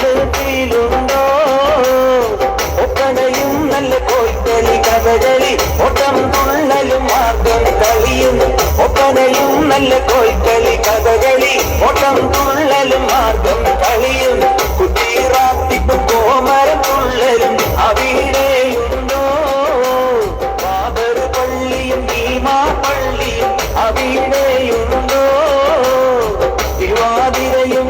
മനസ്സിലുണ്ടോ ഒപ്പനയും നല്ല കോൽക്കളി കഥകളി ഓട്ടം തുള്ളലും മാർഗം കളിയും ഒപ്പനയും നല്ല കോൽക്കളി കഥകളി ഓട്ടം തുള്ളലും മാർഗം കളിയും കുട്ടിറാത്തിപ്പും കോമരം തുള്ളലും അവിടെയുണ്ടോ ബാബർ പള്ളിയും ഭീമാ പള്ളിയും അവിടെയുണ്ടോ തിരുവാതിരയും